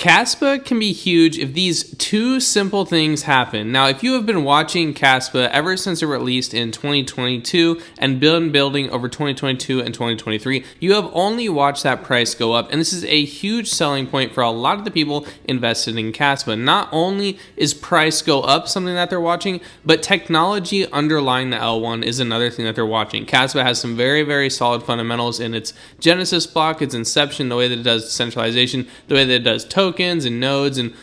Kaspa can be huge if these two simple things happen. Now, if you have been watching Kaspa ever since it released in 2022 and been building over 2022 and 2023, you have only watched that price go up. And this is a huge selling point for a lot of the people invested in Kaspa. Not only is price go up something that they're watching, but technology underlying the L1 is another thing that they're watching. Kaspa has some very, very solid fundamentals in its Genesis block, its inception, the way that it does decentralization, the way that it does tokens and nodes, and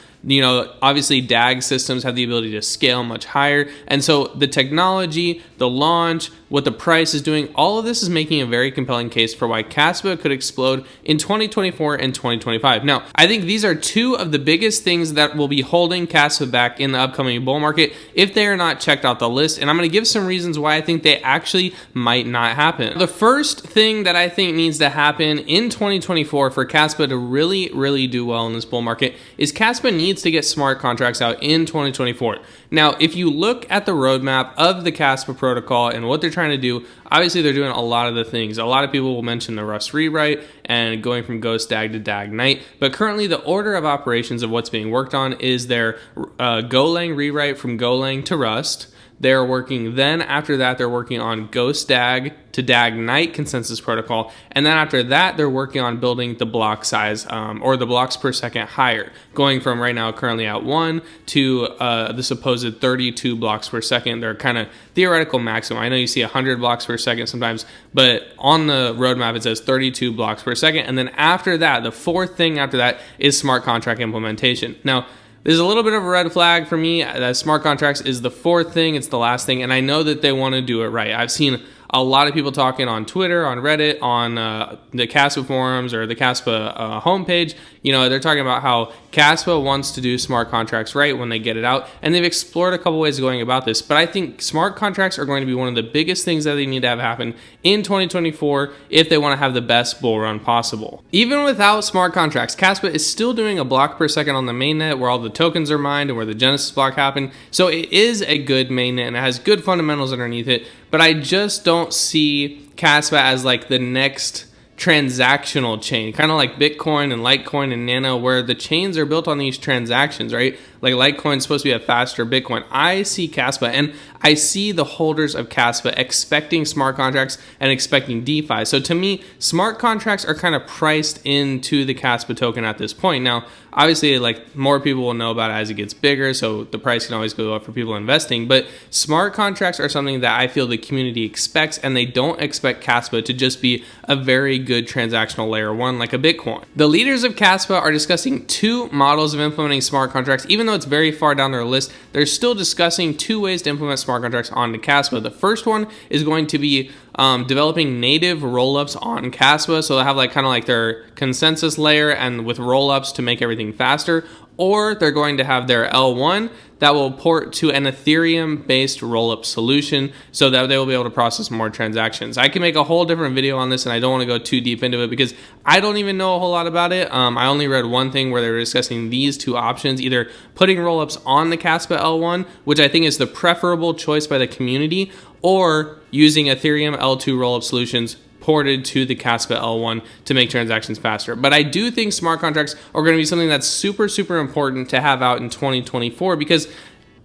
obviously DAG systems have the ability to scale much higher. And so the technology, the launch, what the price is doing, all of this is making a very compelling case for why Kaspa could explode in 2024 and 2025. Now, I think these are two of the biggest things that will be holding Kaspa back in the upcoming bull market if they are not checked out the list. And I'm going to give some reasons why I think they actually might not happen. The first thing that I think needs to happen in 2024 for Kaspa to really, really do well in this bull market is Kaspa needs to get smart contracts out in 2024. Now, if you look at the roadmap of the Kaspa protocol and what they're trying to do, obviously they're doing a lot of the things. A lot of people will mention the Rust rewrite and going from Ghost DAG to DAG Night, but currently the order of operations of what's being worked on is their Golang rewrite from Golang to Rust. They're working, then after that, they're working on Ghost DAG to DAG Night consensus protocol. And then after that, they're working on building the block size or the blocks per second higher, going from right now currently at 1 to the supposed 32 blocks per second. They're kind of theoretical maximum. I know you see 100 blocks per second sometimes, but on the roadmap, it says 32 blocks per second. And then after that, the fourth thing after that is smart contract implementation. Now, there's a little bit of a red flag for me that smart contracts is the fourth thing. It's the last thing. And I know that they want to do it right. I've seen a lot of people talking on Twitter, on Reddit, on the Kaspa forums or the Kaspa homepage. They're talking about how Kaspa wants to do smart contracts right when they get it out. And they've explored a couple ways of going about this. But I think smart contracts are going to be one of the biggest things that they need to have happen in 2024 if they want to have the best bull run possible. Even without smart contracts, Kaspa is still doing a block per second on the mainnet where all the tokens are mined and where the Genesis block happened. So it is a good mainnet and it has good fundamentals underneath it. But I just don't see Kaspa as like the next transactional chain, kind of like Bitcoin and Litecoin and Nano, where the chains are built on these transactions, right? Like Litecoin is supposed to be a faster Bitcoin. I see Kaspa and I see the holders of Kaspa expecting smart contracts and expecting DeFi. So to me, smart contracts are kind of priced into the Kaspa token at this point. Now, obviously, like more people will know about it as it gets bigger, so the price can always go up for people investing. But smart contracts are something that I feel the community expects, and they don't expect Kaspa to just be a very good transactional layer one like a Bitcoin. The leaders of Kaspa are discussing two models of implementing smart contracts. Even though it's very far down their list, they're still discussing two ways to implement smart contracts onto Kaspa. The first one is going to be developing native rollups on Kaspa, so they'll have like kind of like their consensus layer and with rollups to make everything faster, or they're going to have their L1 that will port to an Ethereum-based rollup solution so that they will be able to process more transactions. I can make a whole different video on this, and I don't want to go too deep into it because I don't even know a whole lot about it. I only read one thing where they were discussing these two options, either putting rollups on the Kaspa L1, which I think is the preferable choice by the community, or using Ethereum L2 rollup solutions ported to the Kaspa L1 to make transactions faster. But I do think smart contracts are going to be something that's super, super important to have out in 2024 because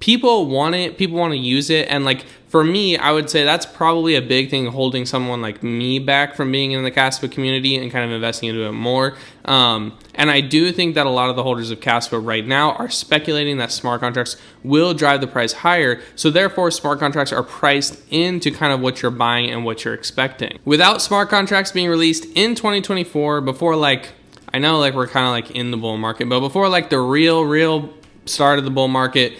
people want it, people want to use it, and like for me, I would say that's probably a big thing holding someone like me back from being in the Kaspa community and kind of investing into it more. And I do think that a lot of the holders of Kaspa right now are speculating that smart contracts will drive the price higher. So therefore, smart contracts are priced into kind of what you're buying and what you're expecting. Without smart contracts being released in 2024, before like, I know like we're kind of like in the bull market, but before like the real start of the bull market,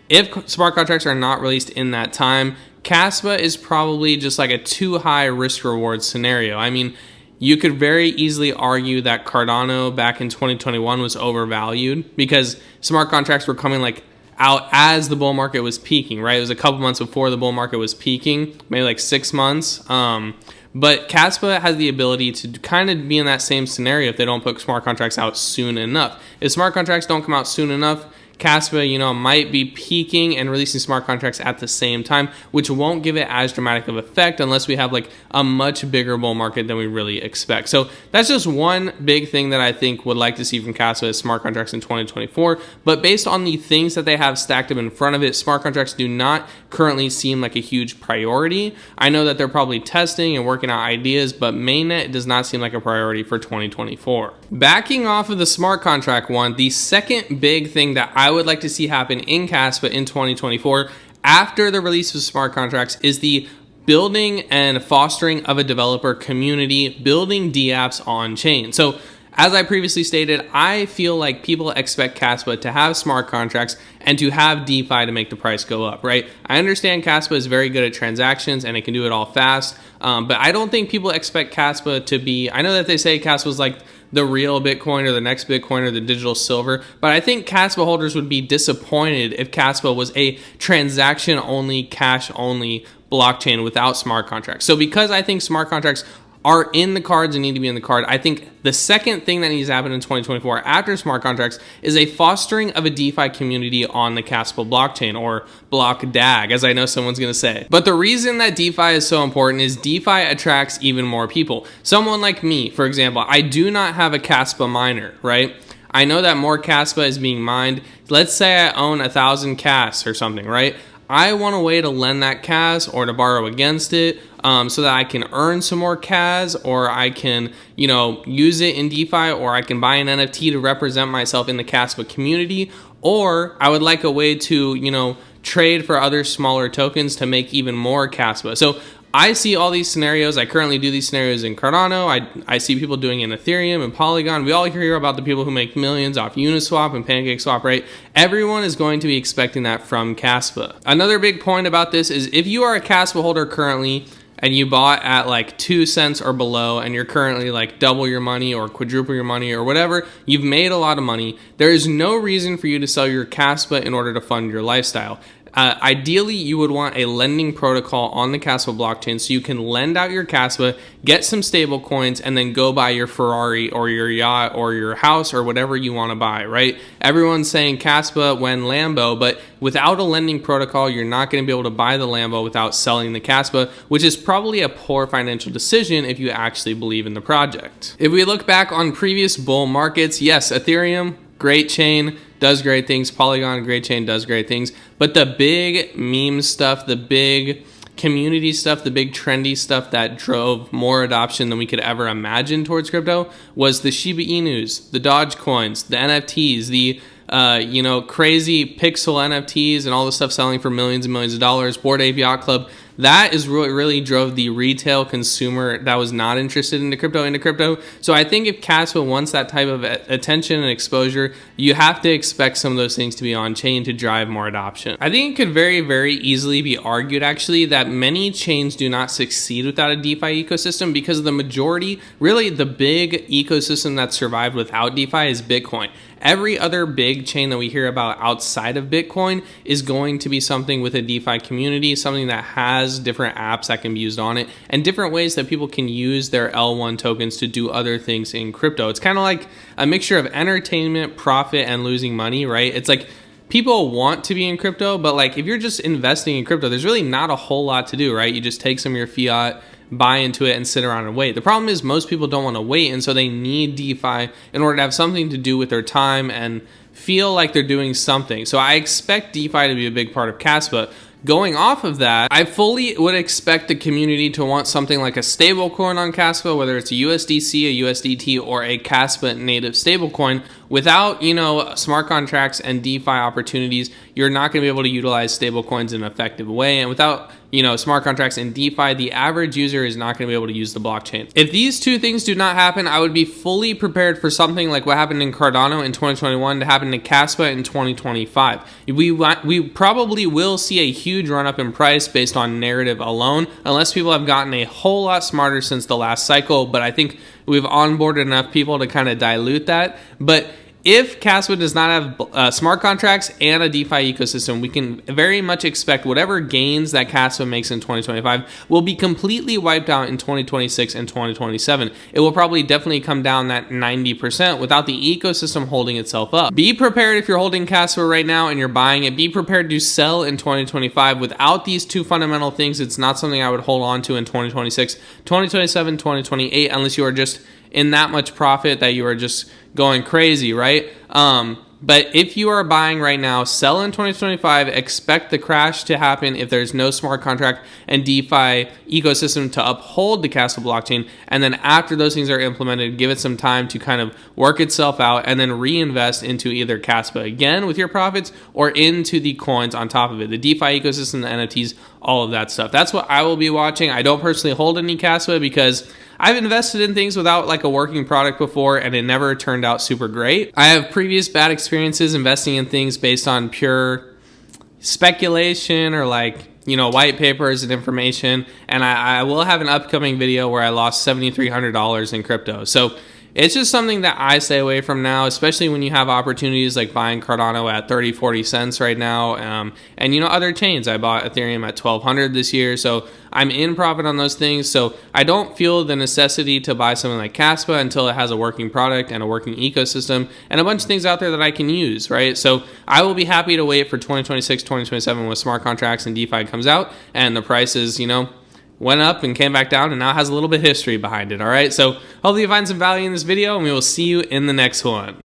if smart contracts are not released in that time, Kaspa is probably just like a too high risk reward scenario. I mean, you could very easily argue that Cardano back in 2021 was overvalued because smart contracts were coming like out as the bull market was peaking, right? It was a couple months before the bull market was peaking, maybe like 6 months. But Kaspa has the ability to kind of be in that same scenario if they don't put smart contracts out soon enough. If smart contracts don't come out soon enough, Kaspa, might be peaking and releasing smart contracts at the same time, which won't give it as dramatic of effect unless we have like a much bigger bull market than we really expect. So that's just one big thing that I think would like to see from Kaspa is smart contracts in 2024. But based on the things that they have stacked up in front of it, smart contracts do not currently seem like a huge priority. I know that they're probably testing and working out ideas, but mainnet does not seem like a priority for 2024. Backing off of the smart contract one, the second big thing that I would like to see happen in Kaspa in 2024 after the release of smart contracts is the building and fostering of a developer community, building dApps on chain. So as I previously stated, I feel like people expect Kaspa to have smart contracts and to have DeFi to make the price go up, right? I understand Kaspa is very good at transactions and it can do it all fast, but I don't think people expect Kaspa to be, I know that they say Kaspa is like the real Bitcoin or the next Bitcoin or the digital silver, but I think Kaspa holders would be disappointed if Kaspa was a transaction-only, cash-only blockchain without smart contracts. So because I think smart contracts are in the cards and need to be in the card, I think the second thing that needs to happen in 2024 after smart contracts is a fostering of a DeFi community on the Kaspa blockchain, or blockDAG, as I know someone's going to say. But the reason that DeFi is so important is DeFi attracts even more people. Someone like me, for example, I do not have a Kaspa miner, right? I know that more Kaspa is being mined. Let's say I own 1,000 Kas or something, right? I want a way to lend that Kas or to borrow against it, so that I can earn some more Kas, or I can, use it in DeFi, or I can buy an NFT to represent myself in the Kaspa community, or I would like a way to, trade for other smaller tokens to make even more Kaspa. So I see all these scenarios. I currently do these scenarios in Cardano. I see people doing it in Ethereum and Polygon. We all hear about the people who make millions off Uniswap and PancakeSwap, right? Everyone is going to be expecting that from Kaspa. Another big point about this is if you are a Kaspa holder currently and you bought at like 2 cents or below and you're currently like double your money or quadruple your money or whatever, you've made a lot of money. There is no reason for you to sell your Kaspa in order to fund your lifestyle. Ideally, you would want a lending protocol on the Kaspa blockchain so you can lend out your Kaspa, get some stable coins, and then go buy your Ferrari or your yacht or your house or whatever you want to buy, right? Everyone's saying Kaspa when Lambo, but without a lending protocol, you're not going to be able to buy the Lambo without selling the Kaspa, which is probably a poor financial decision if you actually believe in the project. If we look back on previous bull markets, yes, Ethereum, great chain, does great things. Polygon, great chain, does great things. But the big meme stuff, the big community stuff, the big trendy stuff that drove more adoption than we could ever imagine towards crypto was the Shiba Inus, the Dogecoins, the NFTs, the crazy pixel NFTs and all the stuff selling for millions and millions of dollars, Bored Ape Yacht Club. That is really drove the retail consumer that was not interested into crypto. So I think if Kaspa wants that type of attention and exposure, you have to expect some of those things to be on chain to drive more adoption. I think it could very, very easily be argued actually that many chains do not succeed without a DeFi ecosystem because the majority, really the big ecosystem that survived without DeFi is Bitcoin. Every other big chain that we hear about outside of Bitcoin is going to be something with a DeFi community, something that has different apps that can be used on it, and different ways that people can use their L1 tokens to do other things in crypto. It's kind of like a mixture of entertainment, profit, and losing money, right? It's like people want to be in crypto, but like if you're just investing in crypto, there's really not a whole lot to do, right? You just take some of your fiat, buy into it, and sit around and wait. The problem is most people don't want to wait, and so they need DeFi in order to have something to do with their time and feel like they're doing something. So I expect DeFi to be a big part of Kaspa. Going off of that, I fully would expect the community to want something like a stablecoin on Kaspa, whether it's a USDC, a USDT, or a Kaspa native stablecoin. Without, smart contracts and DeFi opportunities, you're not going to be able to utilize stablecoins in an effective way. And without, smart contracts and DeFi, the average user is not going to be able to use the blockchain. If these two things do not happen, I would be fully prepared for something like what happened in Cardano in 2021 to happen to Kaspa in 2025. We probably will see a huge run up in price based on narrative alone, unless people have gotten a whole lot smarter since the last cycle. But I think we've onboarded enough people to kind of dilute that. But if Kaspa does not have smart contracts and a DeFi ecosystem, we can very much expect whatever gains that Kaspa makes in 2025 will be completely wiped out in 2026 and 2027. It will probably definitely come down that 90% without the ecosystem holding itself up. Be prepared if you're holding Kaspa right now and you're buying it. Be prepared to sell in 2025. Without these two fundamental things, it's not something I would hold on to in 2026, 2027, 2028, unless you are just in that much profit that you are just going crazy, right? But if you are buying right now, sell in 2025, expect the crash to happen if there's no smart contract and DeFi ecosystem to uphold the Kaspa blockchain. And then after those things are implemented, give it some time to kind of work itself out and then reinvest into either Kaspa again with your profits or into the coins on top of it, the DeFi ecosystem, the NFTs, all of that stuff. That's what I will be watching. I don't personally hold any Kaspa because I've invested in things without like a working product before and it never turned out super great. I have previous bad experiences investing in things based on pure speculation or like, you know, white papers and information. And I will have an upcoming video where I lost $7,300 in crypto. So it's just something that I stay away from now, especially when you have opportunities like buying Cardano at 30, 40 cents right now. And, you know, other chains. I bought Ethereum at 1,200 this year. So I'm in profit on those things. So I don't feel the necessity to buy something like Kaspa until it has a working product and a working ecosystem and a bunch of things out there that I can use, right? So I will be happy to wait for 2026, 2027 when smart contracts and DeFi comes out and the prices, you know, went up and came back down and now has a little bit of history behind it, all right? So hopefully you find some value in this video and we will see you in the next one.